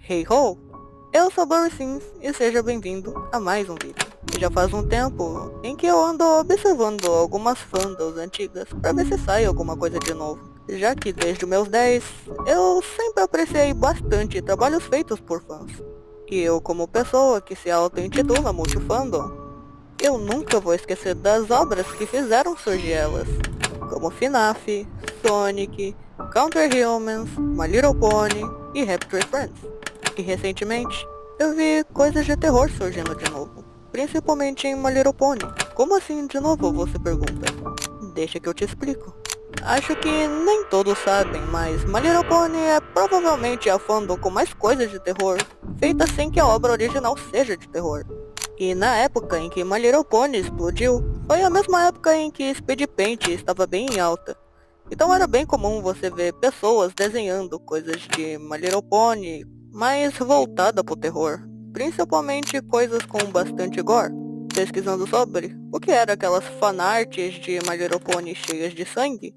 Hey ho! Eu sou Barry Sims e seja bem-vindo a mais um vídeo. Já faz um tempo em que eu ando observando algumas fandoms antigas pra ver se sai alguma coisa de novo. Já que desde os meus 10, eu sempre apreciei bastante trabalhos feitos por fãs. E eu, como pessoa que se auto-intitula multifandom, eu nunca vou esquecer das obras que fizeram surgir elas, como FNAF, Sonic, Counter Humans, My Little Pony e Rapture Friends. E recentemente, eu vi coisas de terror surgindo de novo, principalmente em My Little Pony. Como assim de novo, você pergunta? Deixa que eu te explico. Acho que nem todos sabem, mas My Little Pony é provavelmente a fandom com mais coisas de terror, feita sem que a obra original seja de terror. E na época em que My Little Pony explodiu, foi a mesma época em que Speed Paint estava bem em alta. Então era bem comum você ver pessoas desenhando coisas de My Little Pony, mais voltada pro terror, principalmente coisas com bastante gore. Pesquisando sobre o que era aquelas fanarts de My Little Pony cheias de sangue,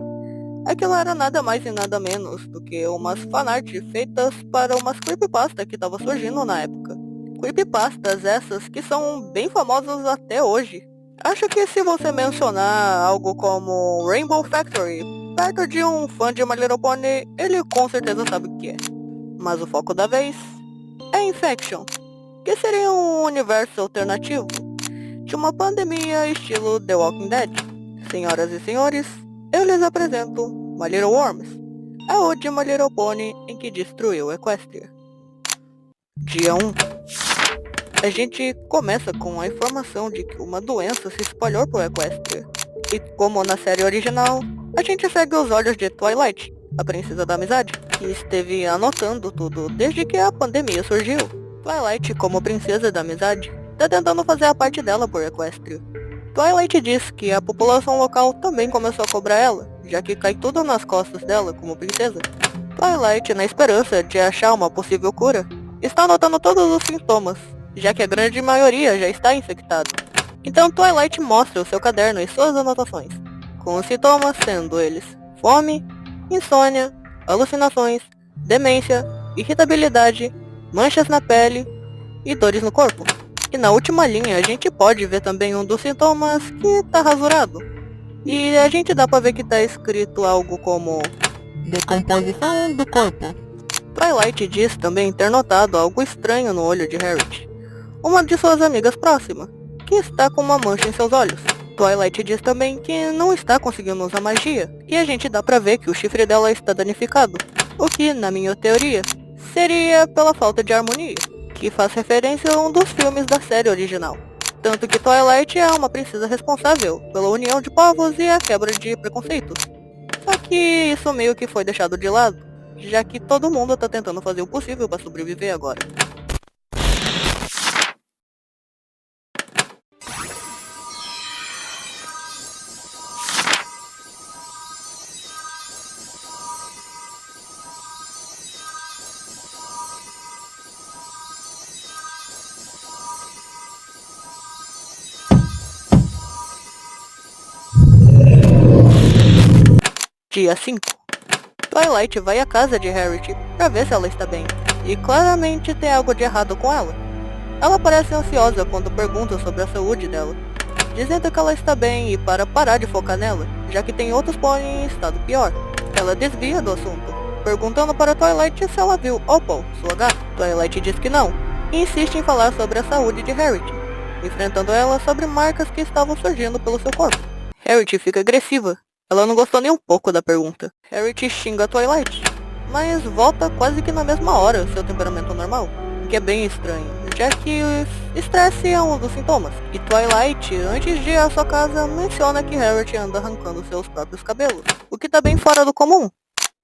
aquilo era nada mais e nada menos do que umas fanarts feitas para umas creepypasta que estavam surgindo na época. Creepypastas essas que são bem famosas até hoje. Acho que se você mencionar algo como Rainbow Factory perto de um fã de My Little Pony, ele com certeza sabe o que é. Mas o foco da vez é Infection, que seria um universo alternativo de uma pandemia estilo The Walking Dead. Senhoras e senhores, eu lhes apresento My Little Worms, a ode de My Little Pony em que destruiu Equestria. Dia 1. A gente começa com a informação de que uma doença se espalhou por Equestria. E como na série original, a gente segue os olhos de Twilight, a princesa da amizade, que esteve anotando tudo desde que a pandemia surgiu. Twilight, como princesa da amizade, tá tentando fazer a parte dela por Equestria. Twilight diz que a população local também começou a cobrar ela, já que cai tudo nas costas dela como princesa. Twilight, na esperança de achar uma possível cura, está anotando todos os sintomas, já que a grande maioria já está infectada. Então Twilight mostra o seu caderno e suas anotações, com os sintomas sendo eles fome, insônia, alucinações, demência, irritabilidade, manchas na pele e dores no corpo. E na última linha a gente pode ver também um dos sintomas que tá rasurado. E a gente dá pra ver que tá escrito algo como decomposição do corpo. Twilight diz também ter notado algo estranho no olho de Harriet, uma de suas amigas próximas, que está com uma mancha em seus olhos. Twilight diz também que não está conseguindo usar magia, e a gente dá pra ver que o chifre dela está danificado, o que, na minha teoria, seria pela falta de harmonia, que faz referência a um dos filmes da série original. Tanto que Twilight é uma princesa responsável pela união de povos e a quebra de preconceitos. Só que isso meio que foi deixado de lado, já que todo mundo tá tentando fazer o possível para sobreviver agora. Dia 5. Twilight vai à casa de Harriet pra ver se ela está bem, e claramente tem algo de errado com ela. Ela parece ansiosa quando pergunta sobre a saúde dela, dizendo que ela está bem e para parar de focar nela, já que tem outros pôneis em estado pior. Ela desvia do assunto, perguntando para Twilight se ela viu Opal, sua gata. Twilight diz que não, e insiste em falar sobre a saúde de Harriet, enfrentando ela sobre marcas que estavam surgindo pelo seu corpo. Harriet fica agressiva. Ela não gostou nem um pouco da pergunta. Harriet xinga Twilight, mas volta quase que na mesma hora seu temperamento normal, o que é bem estranho, já que o estresse é um dos sintomas. E Twilight, antes de ir à sua casa, menciona que Harriet anda arrancando seus próprios cabelos, o que tá bem fora do comum.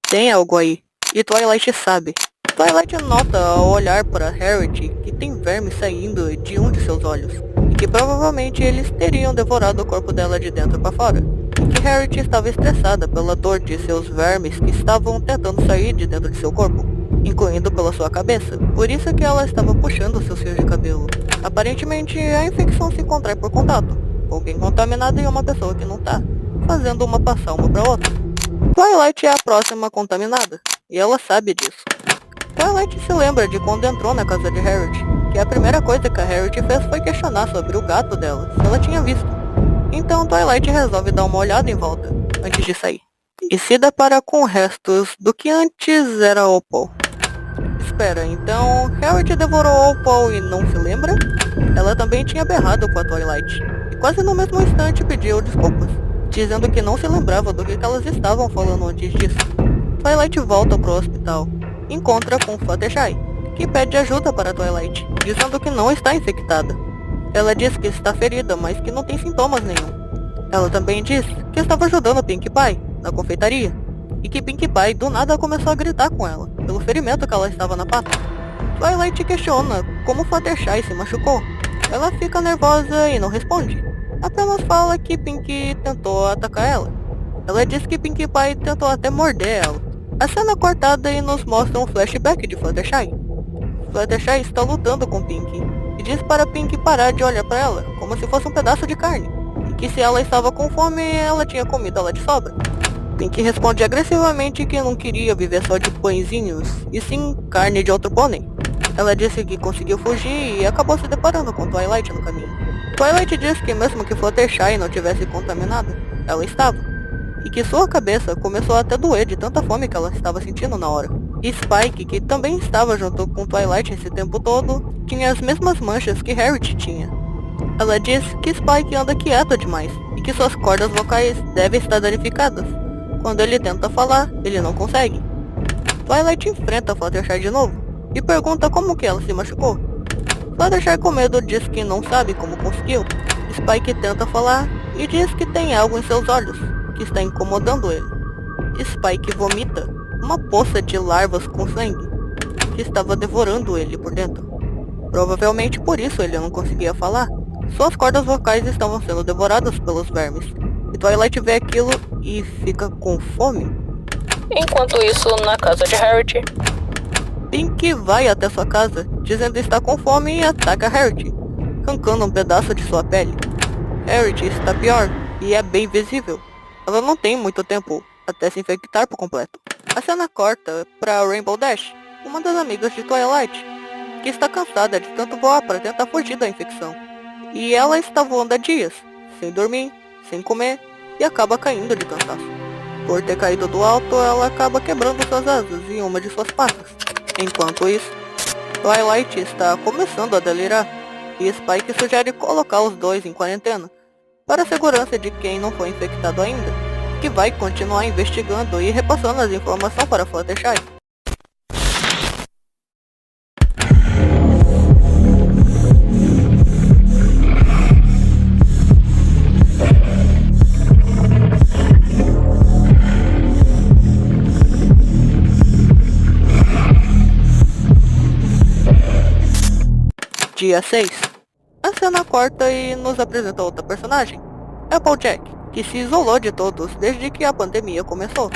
Tem algo aí, e Twilight sabe. Twilight nota ao olhar para Harriet que tem vermes saindo de um de seus olhos, e que provavelmente eles teriam devorado o corpo dela de dentro para fora. Que Harriet estava estressada pela dor de seus vermes que estavam tentando sair de dentro de seu corpo, incluindo pela sua cabeça. Por isso que ela estava puxando seus fios de cabelo. Aparentemente, a infecção se contrai por contato, alguém contaminado e uma pessoa que não tá, fazendo uma passar uma para outra. Twilight é a próxima contaminada, e ela sabe disso. Twilight se lembra de quando entrou na casa de Harriet, que a primeira coisa que a Harriet fez foi questionar sobre o gato dela, se ela tinha visto. Então Twilight resolve dar uma olhada em volta, antes de sair, e se depara com restos do que antes era Opal. Espera, então Harriet devorou Opal e não se lembra? Ela também tinha berrado com a Twilight, e quase no mesmo instante pediu desculpas, dizendo que não se lembrava do que elas estavam falando antes disso. Twilight volta pro hospital, encontra com Fluttershy, que pede ajuda para Twilight, dizendo que não está infectada. Ela diz que está ferida, mas que não tem sintomas nenhum. Ela também diz que estava ajudando Pinkie Pie, na confeitaria, e que Pinkie Pie do nada começou a gritar com ela, pelo ferimento que ela estava na pata. Twilight questiona como Fluttershy se machucou. Ela fica nervosa e não responde. Apenas fala que Pinkie tentou atacar ela. Ela diz que Pinkie Pie tentou até morder ela. A cena é cortada e nos mostra um flashback de Fluttershy. Fluttershy está lutando com Pinkie e diz para Pinkie parar de olhar para ela como se fosse um pedaço de carne, e que se ela estava com fome, ela tinha comida lá de sobra. Pinkie responde agressivamente que não queria viver só de pãezinhos, e sim carne de outro pônei. Ela disse que conseguiu fugir e acabou se deparando com Twilight no caminho. Twilight diz que mesmo que Fluttershy não tivesse contaminada, ela estava, e que sua cabeça começou até doer de tanta fome que ela estava sentindo na hora. E Spike, que também estava junto com Twilight esse tempo todo, tinha as mesmas manchas que Harriet tinha. Ela diz que Spike anda quieto demais, e que suas cordas vocais devem estar danificadas. Quando ele tenta falar, ele não consegue. Twilight enfrenta Fluttershy de novo, e pergunta como que ela se machucou. Fluttershy com medo diz que não sabe como conseguiu. Spike tenta falar e diz que tem algo em seus olhos, que está incomodando ele. Spike vomita uma poça de larvas com sangue, que estava devorando ele por dentro. Provavelmente por isso ele não conseguia falar. Suas cordas vocais estavam sendo devoradas pelos vermes. E Twilight vê aquilo e fica com fome. Enquanto isso, na casa de Harriet, Pinkie vai até sua casa, dizendo estar com fome e ataca Harriet, arrancando um pedaço de sua pele. Harriet está pior e é bem visível. Ela não tem muito tempo até se infectar por completo. A cena corta para Rainbow Dash, uma das amigas de Twilight, que está cansada de tanto voar para tentar fugir da infecção. E ela está voando há dias, sem dormir, sem comer, e acaba caindo de cansaço. Por ter caído do alto, ela acaba quebrando suas asas e uma de suas patas. Enquanto isso, Twilight está começando a delirar, e Spike sugere colocar os dois em quarentena, para a segurança de quem não foi infectado ainda, que vai continuar investigando e repassando as informações para Fluttershy. Dia 6. A cena corta e nos apresenta outra personagem, Applejack, que se isolou de todos desde que a pandemia começou.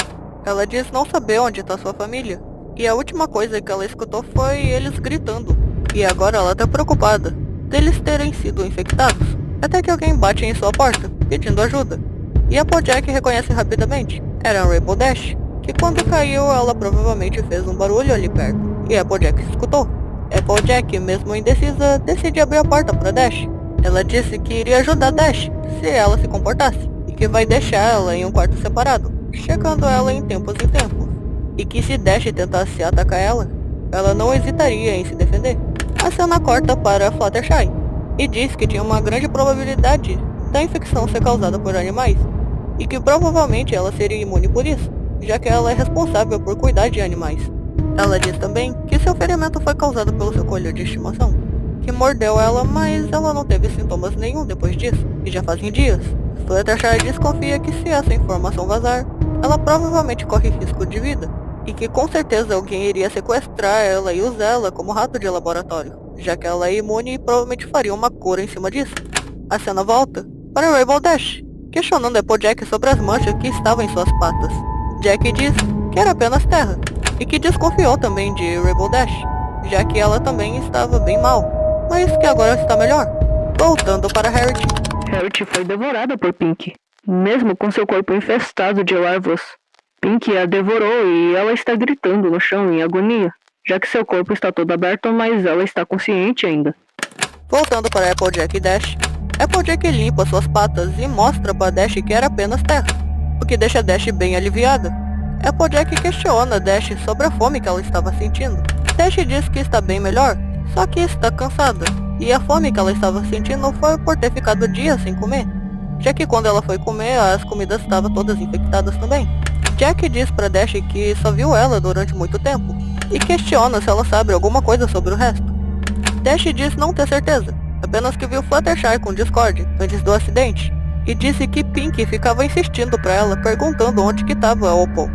Ela diz não saber onde está sua família, e a última coisa que ela escutou foi eles gritando. E agora ela está preocupada deles terem sido infectados, até que alguém bate em sua porta, pedindo ajuda. E Applejack reconhece rapidamente, era Rainbow Dash, que quando caiu ela provavelmente fez um barulho ali perto, e Applejack escutou. Applejack, mesmo indecisa, decide abrir a porta para Dash. Ela disse que iria ajudar Dash, se ela se comportasse, e que vai deixar ela em um quarto separado, checando ela em tempos, e que se Dash tentasse atacar ela não hesitaria em se defender. A cena corta para Fluttershy, e diz que tinha uma grande probabilidade da infecção ser causada por animais, e que provavelmente ela seria imune por isso, já que ela é responsável por cuidar de animais. Ela diz também que seu ferimento foi causado pelo seu coelho de estimação, que mordeu ela, mas ela não teve sintomas nenhum depois disso, e já fazem dias. Fluttershy desconfia que se essa informação vazar, ela provavelmente corre risco de vida, e que com certeza alguém iria sequestrar ela e usar ela como rato de laboratório, já que ela é imune e provavelmente faria uma cura em cima disso. A cena volta para Rainbow Dash, questionando Applejack sobre as manchas que estavam em suas patas. Jack diz que era apenas terra, e que desconfiou também de Rainbow Dash, já que ela também estava bem mal, mas que agora está melhor. Voltando para Harriet. Harriet foi devorada por Pinkie, mesmo com seu corpo infestado de larvas. Pinkie a devorou e ela está gritando no chão em agonia, já que seu corpo está todo aberto, mas ela está consciente ainda. Voltando para Applejack e Dash, Applejack limpa suas patas e mostra para Dash que era apenas terra, o que deixa Dash bem aliviada. Applejack questiona Dash sobre a fome que ela estava sentindo. Dash diz que está bem melhor, só que está cansada, e a fome que ela estava sentindo foi por ter ficado dias sem comer, já que quando ela foi comer, as comidas estavam todas infectadas também. Jack diz para Dash que só viu ela durante muito tempo, e questiona se ela sabe alguma coisa sobre o resto. Dash diz não ter certeza, apenas que viu Fluttershy com Discord antes do acidente, e disse que Pink ficava insistindo para ela, perguntando onde que estava a Opal,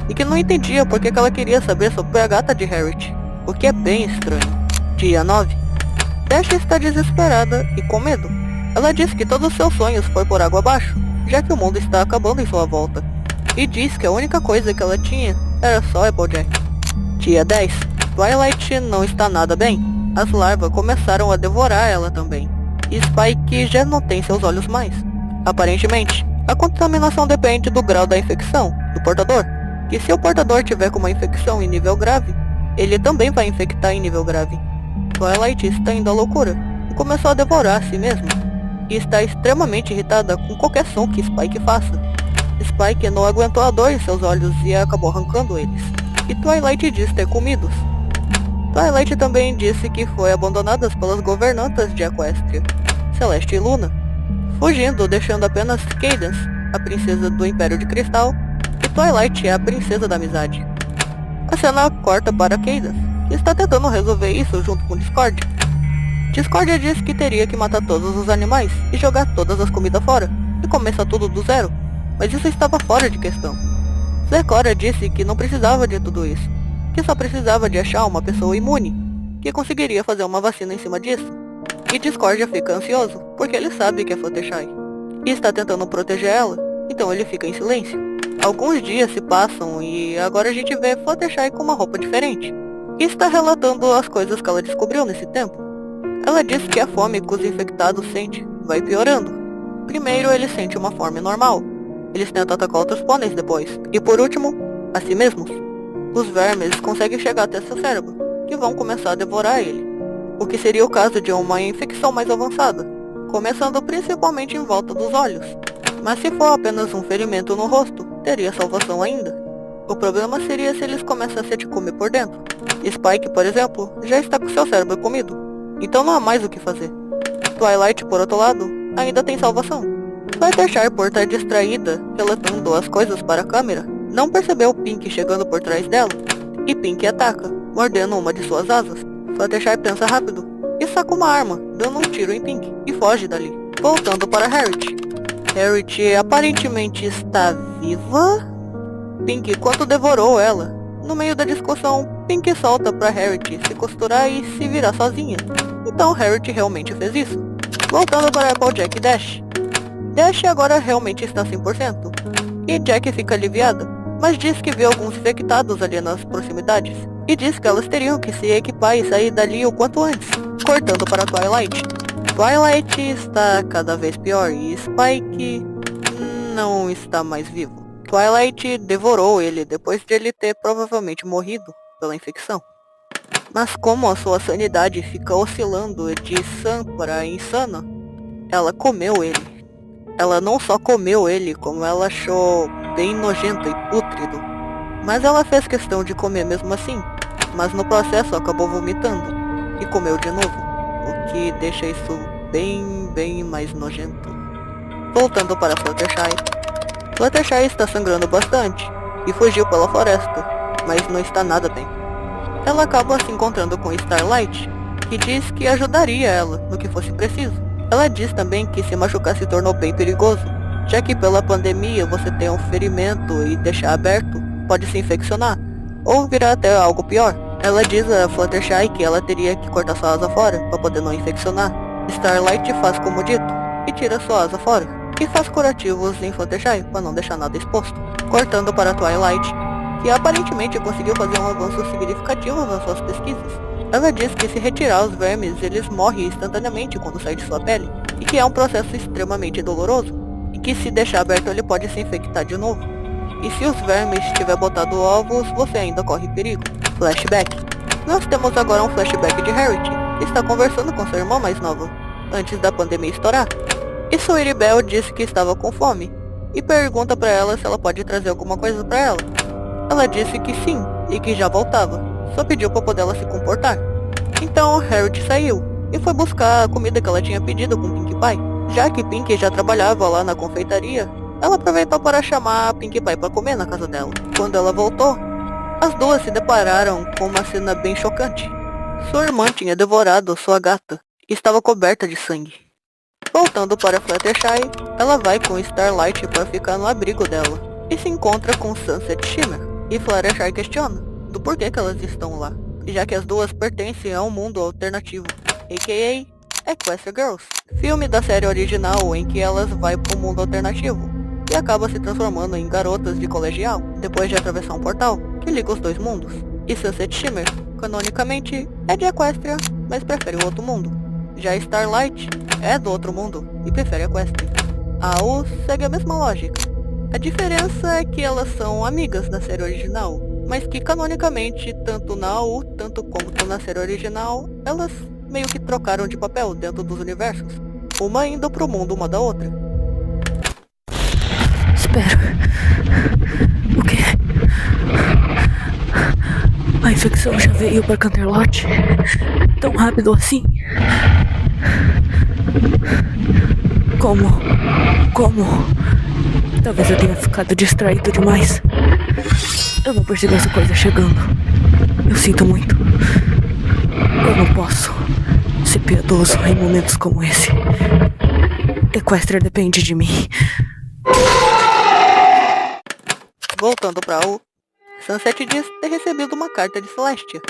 e que não entendia porque que ela queria saber sobre a gata de Harriet, o que é bem estranho. Dia 9. Dash está desesperada e com medo. Ela diz que todos os seus sonhos foram por água abaixo, já que o mundo está acabando em sua volta, e diz que a única coisa que ela tinha era só Applejack. Dia 10. Twilight não está nada bem. As larvas começaram a devorar ela também, e Spike já não tem seus olhos mais. Aparentemente, a contaminação depende do grau da infecção do portador, que se o portador tiver com uma infecção em nível grave, ele também vai infectar em nível grave. Twilight está indo à loucura e começou a devorar a si mesma, e está extremamente irritada com qualquer som que Spike faça. Spike não aguentou a dor em seus olhos e acabou arrancando eles, e Twilight diz ter comidos. Twilight também disse que foi abandonada pelas governantas de Equestria, Celeste e Luna, fugindo, deixando apenas Cadance, a princesa do Império de Cristal, e Twilight é a princesa da amizade. A cena corta para Cadance, que está tentando resolver isso junto com Discordia. Discordia diz que teria que matar todos os animais e jogar todas as comidas fora, e começar tudo do zero, mas isso estava fora de questão. Zecora disse que não precisava de tudo isso, que só precisava de achar uma pessoa imune, que conseguiria fazer uma vacina em cima disso. E Discordia fica ansioso, porque ele sabe que é Fluttershy, e está tentando proteger ela, então ele fica em silêncio. Alguns dias se passam e agora a gente vê Fluttershy com uma roupa diferente, e está relatando as coisas que ela descobriu nesse tempo. Ela diz que a fome que os infectados sentem vai piorando. Primeiro ele sente uma fome normal, eles tentam atacar outros pôneis depois, e por último, a si mesmos. Os vermes conseguem chegar até seu cérebro, que vão começar a devorar ele, o que seria o caso de uma infecção mais avançada, começando principalmente em volta dos olhos. Mas se for apenas um ferimento no rosto, teria salvação ainda. O problema seria se eles começassem a te comer por dentro. Spike, por exemplo, já está com seu cérebro comido, então não há mais o que fazer. Twilight, por outro lado, ainda tem salvação. Fluttershy, por estar distraída, relatando as coisas para a câmera, não percebeu Pink chegando por trás dela, e Pink ataca, mordendo uma de suas asas. Fluttershy pensa rápido, e saca uma arma, dando um tiro em Pink, e foge dali. Voltando para Harriet. Harriet aparentemente está viva? Pink quando devorou ela. No meio da discussão, Pink solta para Harriet se costurar e se virar sozinha. Então Harriet realmente fez isso. Voltando para Applejack e Dash. Dash agora realmente está 100%, e Jack fica aliviada, mas diz que vê alguns infectados ali nas proximidades, e diz que elas teriam que se equipar e sair dali o quanto antes. Cortando para Twilight. Twilight está cada vez pior e Spike não está mais vivo. Twilight devorou ele depois de ele ter provavelmente morrido pela infecção. Mas como a sua sanidade fica oscilando de sã para insana, ela comeu ele. Ela não só comeu ele, como ela achou bem nojento e pútrido. Mas ela fez questão de comer mesmo assim, mas no processo acabou vomitando e comeu de novo, o que deixa isso bem mais nojento. Voltando para Fluttershy. Fluttershy está sangrando bastante e fugiu pela floresta, mas não está nada bem. Ela acaba se encontrando com Starlight, que diz que ajudaria ela no que fosse preciso. Ela diz também que se machucar se tornou bem perigoso, já que pela pandemia você tem um ferimento e deixar aberto pode se infeccionar, ou virar até algo pior. Ela diz a Fluttershy que ela teria que cortar sua asa fora para poder não infeccionar. Starlight faz como dito e tira sua asa fora, e faz curativos em Fluttershy para não deixar nada exposto. Cortando para Twilight, que aparentemente conseguiu fazer um avanço significativo nas suas pesquisas. Ela diz que se retirar os vermes, eles morrem instantaneamente quando saem de sua pele, e que é um processo extremamente doloroso, e que se deixar aberto ele pode se infectar de novo. E se os vermes tiver botado ovos, você ainda corre perigo. Flashback. Nós temos agora um flashback de Harriet, que está conversando com sua irmã mais nova, antes da pandemia estourar. E Sweetie Belle disse que estava com fome, e pergunta pra ela se ela pode trazer alguma coisa pra ela. Ela disse que sim, e que já voltava, só pediu pra poder ela se comportar. Então Harriet saiu, e foi buscar a comida que ela tinha pedido com Pinkie Pie. Já que Pinkie já trabalhava lá na confeitaria, ela aproveitou para chamar a Pinkie Pie para comer na casa dela. Quando ela voltou, as duas se depararam com uma cena bem chocante. Sua irmã tinha devorado sua gata, e estava coberta de sangue. Voltando para Fluttershy, ela vai com Starlight para ficar no abrigo dela, e se encontra com Sunset Shimmer. E Fluttershy questiona do porquê que elas estão lá, já que as duas pertencem a um mundo alternativo, a.k.a. Equestria Girls, filme da série original em que elas vai para um mundo alternativo e acaba se transformando em garotas de colegial, depois de atravessar um portal que liga os dois mundos. E Sunset Shimmer, canonicamente, é de Equestria, mas prefere o outro mundo. Já Starlight é do outro mundo e prefere Equestria. A AU segue a mesma lógica. A diferença é que elas são amigas da série original, mas que canonicamente, tanto na AU, tanto quanto na série original, elas meio que trocaram de papel dentro dos universos, uma indo pro mundo uma da outra. Espera. O quê? A infecção já veio para Canterlot? Tão rápido assim? Como? Talvez eu tenha ficado distraído demais. Eu não percebi essa coisa chegando. Eu sinto muito. Eu não posso ser piedoso em momentos como esse. Equestria depende de mim. Voltando pra AU, Sunset diz ter recebido uma carta de Celestia,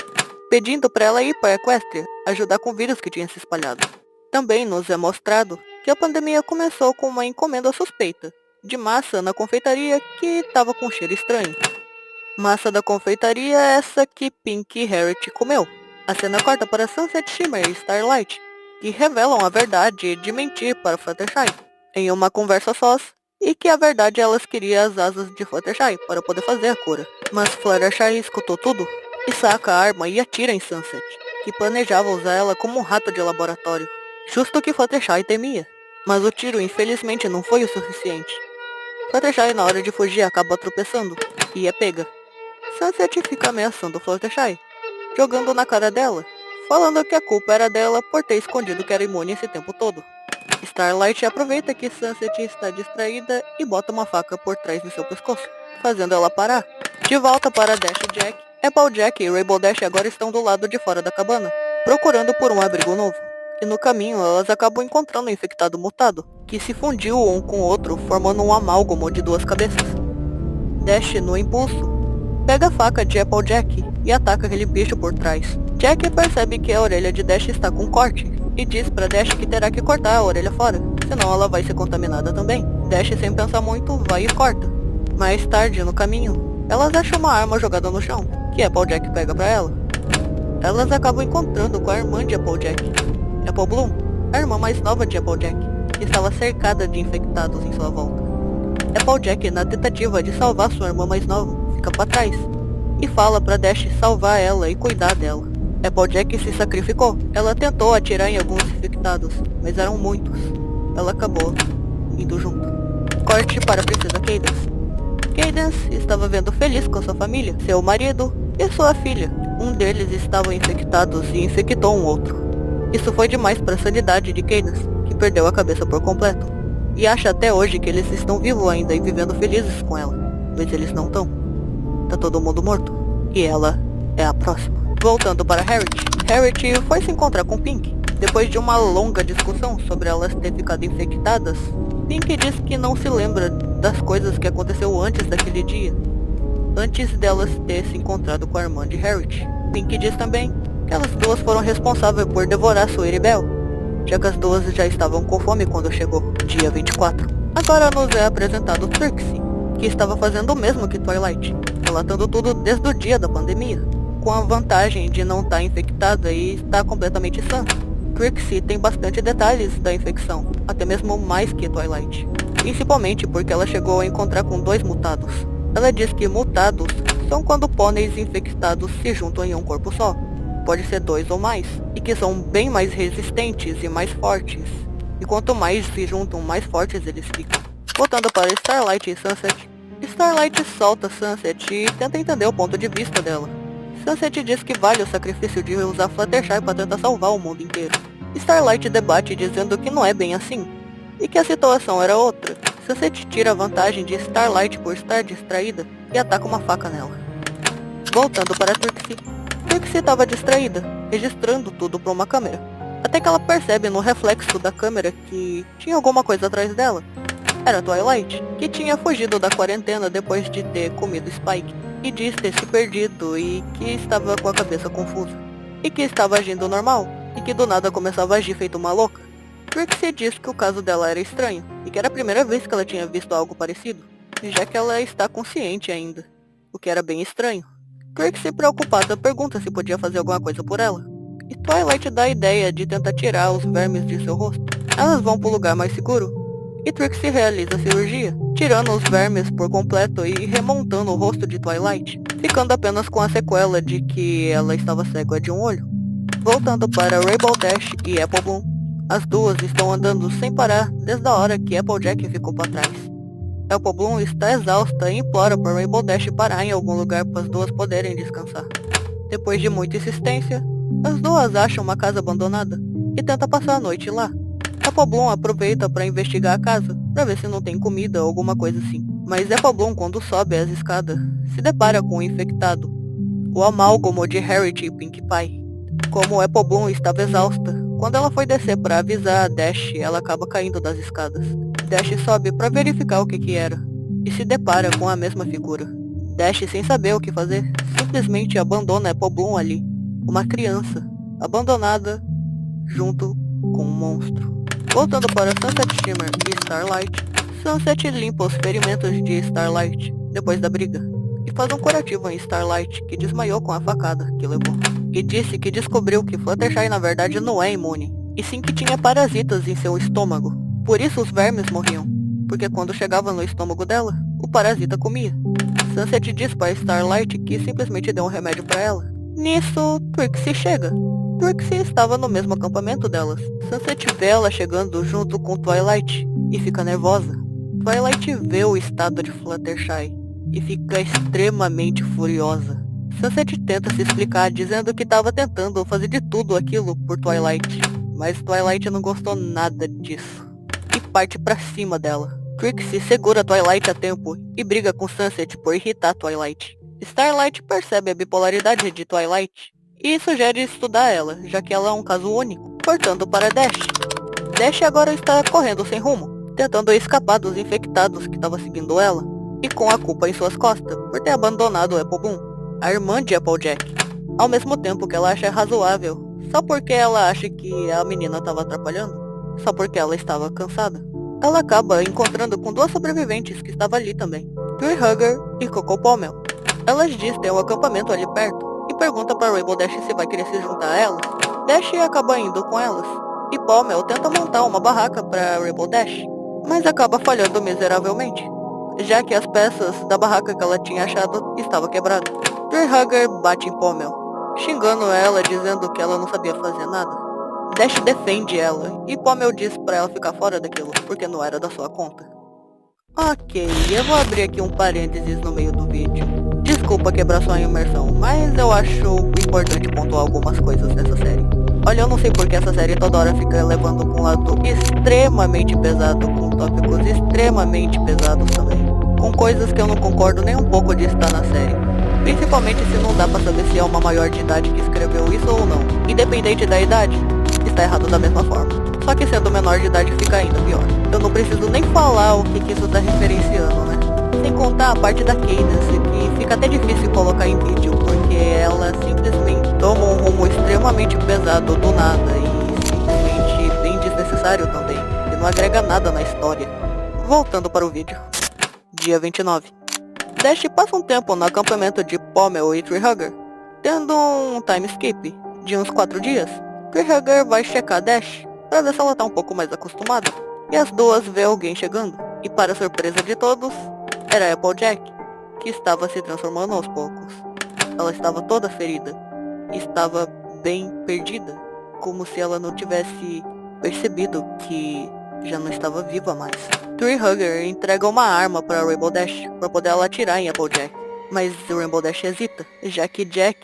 pedindo pra ela ir pra Equestria ajudar com o vírus que tinha se espalhado. Também nos é mostrado que a pandemia começou com uma encomenda suspeita, de massa na confeitaria que estava com um cheiro estranho. Massa da confeitaria é essa que Pinkie e Harriet comeu. A cena corta para Sunset Shimmer e Starlight, que revelam a verdade de mentir para Fluttershy, em uma conversa sós, e que a verdade elas queriam as asas de Fluttershy para poder fazer a cura. Mas Fluttershy escutou tudo, e saca a arma e atira em Sunset, que planejava usar ela como um rato de laboratório, justo o que Fluttershy temia. Mas o tiro infelizmente não foi o suficiente. Fluttershy na hora de fugir acaba tropeçando, e é pega. Sunset fica ameaçando Fluttershy, jogando na cara dela, falando que a culpa era dela por ter escondido que era imune esse tempo todo. Starlight aproveita que Sunset está distraída e bota uma faca por trás do seu pescoço, fazendo ela parar. De volta para Dash e Jack, Applejack e Rainbow Dash agora estão do lado de fora da cabana, procurando por um abrigo novo. E no caminho elas acabam encontrando um infectado mutado, que se fundiu um com o outro, formando um amálgamo de duas cabeças. Dash, no impulso, pega a faca de Applejack e ataca aquele bicho por trás. Jack percebe que a orelha de Dash está com corte e diz pra Dash que terá que cortar a orelha fora, senão ela vai ser contaminada também. Dash, sem pensar muito, vai e corta. Mais tarde, no caminho, elas acham uma arma jogada no chão, que Applejack pega pra ela. Elas acabam encontrando com a irmã de Applejack, Apple Bloom, a irmã mais nova de Applejack, que estava cercada de infectados em sua volta. Applejack, na tentativa de salvar sua irmã mais nova, fica pra trás e fala pra Dash salvar ela e cuidar dela. Applejack se sacrificou. Ela tentou atirar em alguns infectados, mas eram muitos. Ela acabou indo junto. Corte para a princesa Cadance. Cadance estava vendo feliz com sua família, seu marido e sua filha. Um deles estava infectado e infectou um outro. Isso foi demais para a sanidade de Cadance, que perdeu a cabeça por completo. E acha até hoje que eles estão vivos ainda e vivendo felizes com ela. Mas eles não estão. Tá todo mundo morto. E ela é a próxima. Voltando para Harriet. Harriet foi se encontrar com Pinkie. Depois de uma longa discussão sobre elas terem ficado infectadas, Pinkie diz que não se lembra das coisas que aconteceu antes daquele dia, antes delas ter se encontrado com a irmã de Harriet. Pinkie diz também que elas duas foram responsáveis por devorar Sweetie Belle, já que as duas já estavam com fome quando chegou, dia 24. Agora nos é apresentado Trixie, que estava fazendo o mesmo que Twilight, relatando tudo desde o dia da pandemia, com a vantagem de não estar infectada e estar completamente sã. Trixie tem bastante detalhes da infecção, até mesmo mais que Twilight, principalmente porque ela chegou a encontrar com 2 mutados. Ela diz que mutados são quando pôneis infectados se juntam em um corpo só, pode ser 2 ou mais, e que são bem mais resistentes e mais fortes. E quanto mais se juntam, mais fortes eles ficam. Voltando para Starlight e Sunset. Starlight solta Sunset e tenta entender o ponto de vista dela. Sunset diz que vale o sacrifício de usar Fluttershy para tentar salvar o mundo inteiro. Starlight debate dizendo que não é bem assim, e que a situação era outra. Sunset tira a vantagem de Starlight por estar distraída e ataca uma faca nela. Voltando para Trixie. Trixie estava distraída, registrando tudo para uma câmera. Até que ela percebe no reflexo da câmera que tinha alguma coisa atrás dela. Era Twilight, que tinha fugido da quarentena depois de ter comido Spike, e diz ter se perdido e que estava com a cabeça confusa, e que estava agindo normal, e que do nada começava a agir feito uma louca. Trixie diz que o caso dela era estranho, e que era a primeira vez que ela tinha visto algo parecido, já que ela está consciente ainda, o que era bem estranho. Trixie, preocupada, pergunta se podia fazer alguma coisa por ela, e Twilight dá a ideia de tentar tirar os vermes de seu rosto. Elas vão para o lugar mais seguro, e Trixie realiza a cirurgia, tirando os vermes por completo e remontando o rosto de Twilight, ficando apenas com a sequela de que ela estava cega de um olho. Voltando para Rainbow Dash e Apple Bloom, as duas estão andando sem parar desde a hora que Applejack ficou para trás. Apple Bloom está exausta e implora para Rainbow Dash parar em algum lugar para as duas poderem descansar. Depois de muita insistência, as duas acham uma casa abandonada e tentam passar a noite lá. Apple Bloom aproveita para investigar a casa, para ver se não tem comida ou alguma coisa assim. Mas Apple Bloom, quando sobe as escadas, se depara com um infectado, o amálgamo de Harriet e Pinkie Pie. Como Apple Bloom estava exausta, quando ela foi descer para avisar a Dash, ela acaba caindo das escadas. Dash sobe para verificar o que era, e se depara com a mesma figura. Dash, sem saber o que fazer, simplesmente abandona Apple Bloom ali, uma criança, abandonada, junto com um monstro. Voltando para Sunset Shimmer e Starlight, Sunset limpa os ferimentos de Starlight depois da briga, e faz um curativo em Starlight, que desmaiou com a facada que levou, e disse que descobriu que Fluttershy na verdade não é imune, e sim que tinha parasitas em seu estômago. Por isso os vermes morriam, porque quando chegava no estômago dela, o parasita comia. Sunset diz para Starlight que simplesmente deu um remédio para ela. Nisso, Trixie chega. Trixie estava no mesmo acampamento delas. Sunset vê ela chegando junto com Twilight e fica nervosa. Twilight vê o estado de Fluttershy e fica extremamente furiosa. Sunset tenta se explicar dizendo que estava tentando fazer de tudo aquilo por Twilight, mas Twilight não gostou nada disso e parte pra cima dela. Trixie segura Twilight a tempo e briga com Sunset por irritar Twilight. Starlight percebe a bipolaridade de Twilight e sugere estudar ela, já que ela é um caso único. Cortando para Dash. Dash agora está correndo sem rumo, tentando escapar dos infectados que estavam seguindo ela, e com a culpa em suas costas por ter abandonado Apple Bloom, a irmã de Applejack, ao mesmo tempo que ela acha razoável, só porque ela acha que a menina estava atrapalhando, só porque ela estava cansada. Ela acaba encontrando com duas sobreviventes que estavam ali também, Tree Hugger e Coco Pommel. Elas dizem ter um acampamento ali perto, e pergunta para Rainbow Dash se vai querer se juntar a elas. Dash acaba indo com elas, e Pommel tenta montar uma barraca para Rainbow Dash, mas acaba falhando miseravelmente, já que as peças da barraca que ela tinha achado estavam quebradas. Tree Hugger bate em Pommel, xingando ela, dizendo que ela não sabia fazer nada. Dash defende ela, e Pommel diz pra ela ficar fora daquilo, porque não era da sua conta. Ok, eu vou abrir aqui um parênteses no meio do vídeo. Desculpa quebrar sua imersão, mas eu acho importante pontuar algumas coisas dessa série. Olha, eu não sei porque essa série toda hora fica levando pra um lado extremamente pesado, com tópicos extremamente pesados também, com coisas que eu não concordo nem um pouco de estar na série. Principalmente se não dá pra saber se é uma maior de idade que escreveu isso ou não. Independente da idade, está errado da mesma forma. Só que sendo menor de idade fica ainda pior. Eu não preciso nem falar o que isso tá referenciando, né? Sem contar a parte da Cadence, que fica até difícil colocar em vídeo, porque ela simplesmente toma um rumo extremamente pesado do nada e simplesmente bem desnecessário também, e não agrega nada na história. Voltando para o vídeo. Dia 29. Dash passa um tempo no acampamento de Pommel e Tree Hugger, tendo um time skip de uns 4 dias. Tree Hugger vai checar Dash pra ver se ela tá um pouco mais acostumada, e as duas vê alguém chegando, e para surpresa de todos, era Applejack, que estava se transformando aos poucos. Ela estava toda ferida, e estava bem perdida, como se ela não tivesse percebido que já não estava viva mais. Tree Hugger entrega uma arma para Rainbow Dash para poder ela atirar em Applejack, mas Rainbow Dash hesita, já que Jack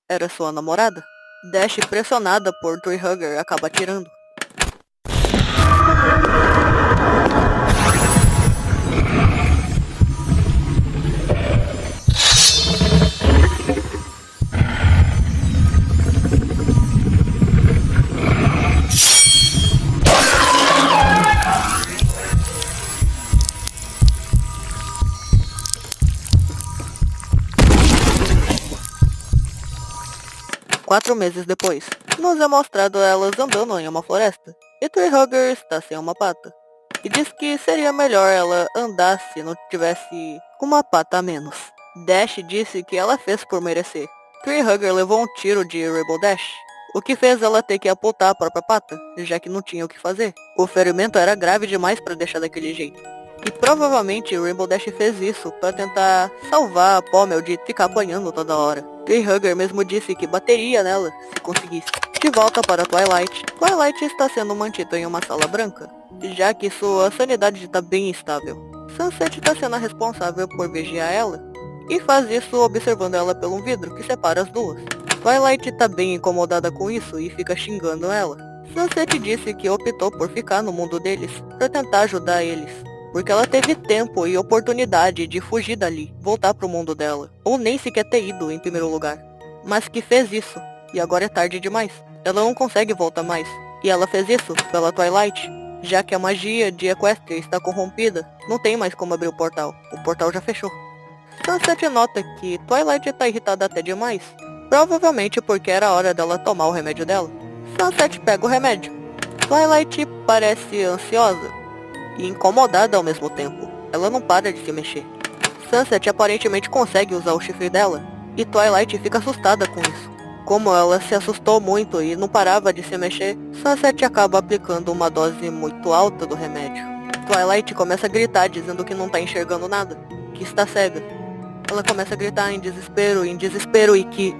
era sua namorada. Dash, pressionada por Tree Hugger, acaba atirando. Quatro meses depois, nos é mostrado elas andando em uma floresta, e Tree Hugger está sem uma pata, e diz que seria melhor ela andar se não tivesse uma pata a menos. Dash disse que ela fez por merecer. Tree Hugger levou um tiro de Rainbow Dash, o que fez ela ter que apontar a própria pata, já que não tinha o que fazer. O ferimento era grave demais para deixar daquele jeito. E provavelmente Rainbow Dash fez isso para tentar salvar a Pommel de ficar apanhando toda hora. Tree Hugger mesmo disse que bateria nela se conseguisse. De volta para Twilight, Twilight está sendo mantida em uma sala branca, já que sua sanidade está bem instável. Sunset está sendo a responsável por vigiar ela, e faz isso observando ela pelo vidro que separa as duas. Twilight está bem incomodada com isso e fica xingando ela. Sunset disse que optou por ficar no mundo deles para tentar ajudar eles, porque ela teve tempo e oportunidade de fugir dali, voltar pro mundo dela, ou nem sequer ter ido em primeiro lugar, mas que fez isso, e agora é tarde demais. Ela não consegue voltar mais, e ela fez isso pela Twilight, já que a magia de Equestria está corrompida, não tem mais como abrir o portal já fechou. Sunset nota que Twilight está irritada até demais, provavelmente porque era a hora dela tomar o remédio dela. Sunset pega o remédio. Twilight parece ansiosa e incomodada ao mesmo tempo. Ela não para de se mexer. Sunset aparentemente consegue usar o chifre dela, e Twilight fica assustada com isso. Como ela se assustou muito e não parava de se mexer, Sunset acaba aplicando uma dose muito alta do remédio. Twilight começa a gritar dizendo que não tá enxergando nada, que está cega. Ela começa a gritar em desespero e que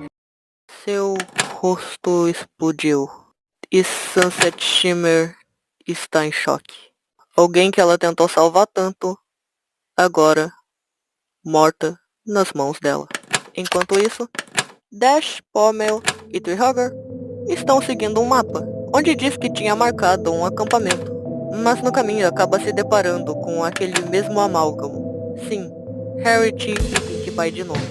seu rosto explodiu. E Sunset Shimmer está em choque. Alguém que ela tentou salvar tanto, agora morta nas mãos dela. Enquanto isso, Dash, Pommel e Tree Hugger estão seguindo um mapa, onde diz que tinha marcado um acampamento, mas no caminho acaba se deparando com aquele mesmo amálgamo. Sim, Harriet e Pinkie Pie de novo.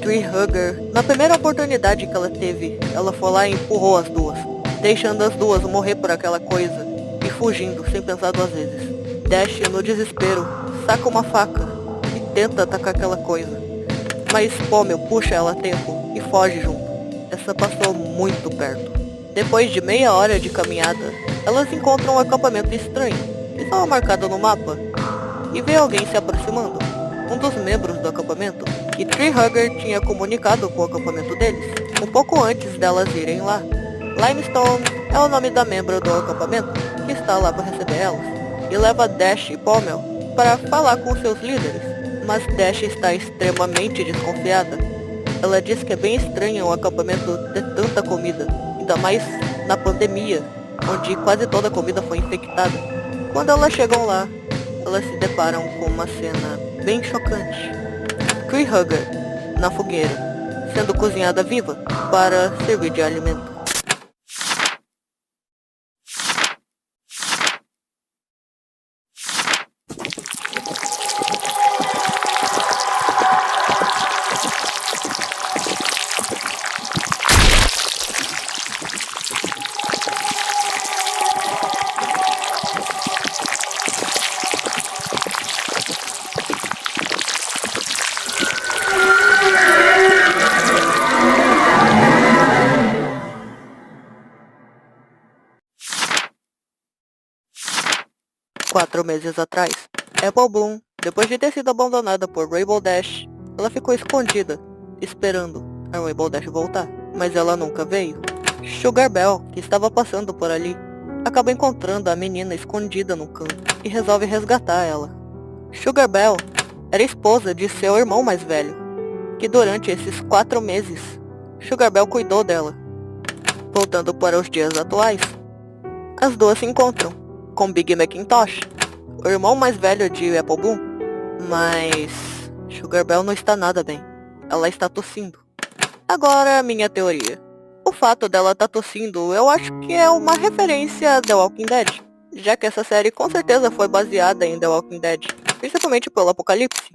Tree Hugger, na primeira oportunidade que ela teve, ela foi lá e empurrou as duas, deixando as duas morrer por aquela coisa e fugindo sem pensar duas vezes. Dash, no desespero, saca uma faca e tenta atacar aquela coisa, mas Pommel puxa ela a tempo e foge junto. Essa passou muito perto. Depois de meia hora de caminhada, elas encontram um acampamento estranho, que estava marcado no mapa, e vê alguém se aproximando. Um dos membros do acampamento, que Tree Hugger tinha comunicado com o acampamento deles, um pouco antes delas irem lá. Limestone é o nome da membro do acampamento, que está lá para receber elas, e leva Dash e Pommel para falar com seus líderes, mas Dash está extremamente desconfiada. Ela diz que é bem estranho o acampamento ter tanta comida, ainda mais na pandemia, onde quase toda a comida foi infectada. Quando elas chegam lá, elas se deparam com uma cena bem chocante. Tree Hugger na fogueira, sendo cozinhada viva para servir de alimento. Quatro meses atrás, Apple Bloom, depois de ter sido abandonada por Rainbow Dash, ela ficou escondida, esperando a Rainbow Dash voltar, mas ela nunca veio. Sugar Bell, que estava passando por ali, acaba encontrando a menina escondida no canto e resolve resgatar ela. Sugar Bell era esposa de seu irmão mais velho, que durante esses 4 meses, Sugar Bell cuidou dela. Voltando para os dias atuais, as duas se encontram, com Big Macintosh, o irmão mais velho de Apple Bloom. Mas Sugar Bell não está nada bem. Ela está tossindo. Agora, minha teoria. O fato dela estar tossindo, eu acho que é uma referência a The Walking Dead, já que essa série com certeza foi baseada em The Walking Dead, principalmente pelo apocalipse.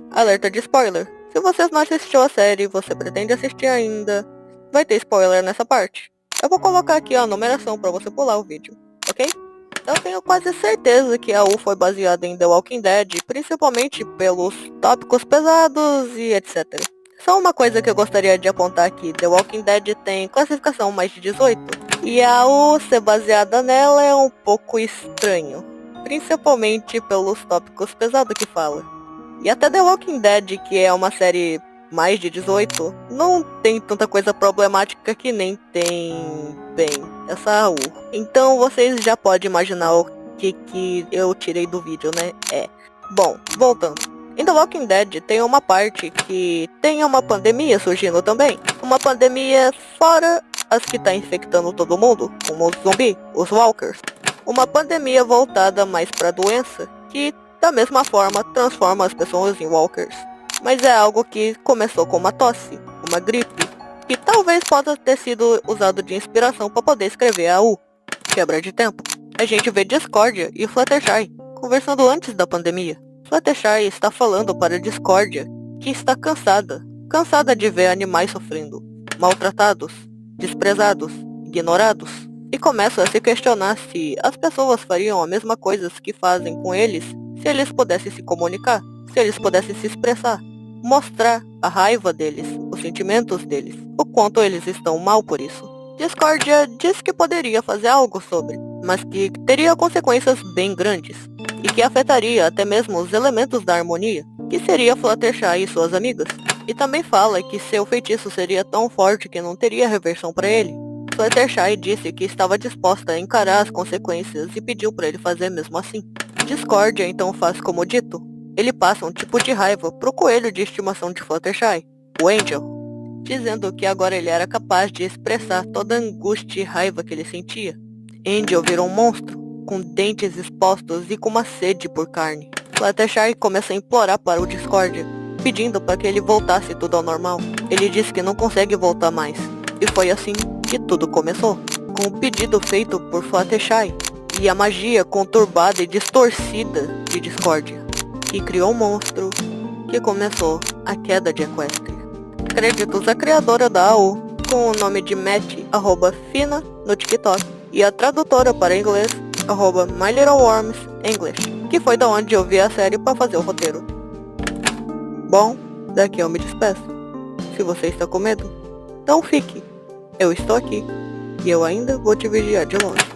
Alerta de spoiler. Se você não assistiu a série e você pretende assistir ainda, vai ter spoiler nessa parte. Eu vou colocar aqui a numeração para você pular o vídeo, ok? Eu tenho quase certeza que a U foi baseada em The Walking Dead, principalmente pelos tópicos pesados e etc. Só uma coisa que eu gostaria de apontar aqui, The Walking Dead tem classificação mais de 18, e a U ser baseada nela é um pouco estranho, principalmente pelos tópicos pesados que fala. E até The Walking Dead, que é uma série mais de 18, não tem tanta coisa problemática que nem tem, bem, essa U. Então vocês já podem imaginar o que eu tirei do vídeo, né? Bom, voltando. Em The Walking Dead tem uma parte que tem uma pandemia surgindo também. Uma pandemia fora as que tá infectando todo mundo, como os zumbis, os walkers. Uma pandemia voltada mais pra doença, que da mesma forma transforma as pessoas em walkers. Mas é algo que começou com uma tosse, uma gripe, que talvez possa ter sido usado de inspiração para poder escrever a U. Quebra de tempo. A gente vê Discordia e Fluttershy conversando antes da pandemia. Fluttershy está falando para Discordia que está cansada de ver animais sofrendo, maltratados, desprezados, ignorados, e começa a se questionar se as pessoas fariam a mesma coisa que fazem com eles se eles pudessem se comunicar, se eles pudessem se expressar, mostrar a raiva deles, os sentimentos deles, o quanto eles estão mal por isso. Discordia diz que poderia fazer algo sobre, mas que teria consequências bem grandes, e que afetaria até mesmo os elementos da harmonia, que seria Fluttershy e suas amigas. E também fala que seu feitiço seria tão forte que não teria reversão para ele. Fluttershy disse que estava disposta a encarar as consequências e pediu para ele fazer mesmo assim. Discordia então faz como dito. Ele passa um tipo de raiva pro coelho de estimação de Fluttershy, o Angel, dizendo que agora ele era capaz de expressar toda a angústia e raiva que ele sentia. Angel virou um monstro, com dentes expostos e com uma sede por carne. Fluttershy começa a implorar para o Discordia, pedindo para que ele voltasse tudo ao normal. Ele diz que não consegue voltar mais, e foi assim que tudo começou, com o pedido feito por Fluttershy, e a magia conturbada e distorcida de Discordia, que criou um monstro, que começou a queda de Equestria. Créditos à criadora da AU, com o nome de Matt@Fina no TikTok, e a tradutora para inglês, @MyLittleWormsEnglish, que foi da onde eu vi a série para fazer o roteiro. Bom, daqui eu me despeço. Se você está com medo, não fique. Eu estou aqui, e eu ainda vou te vigiar de longe.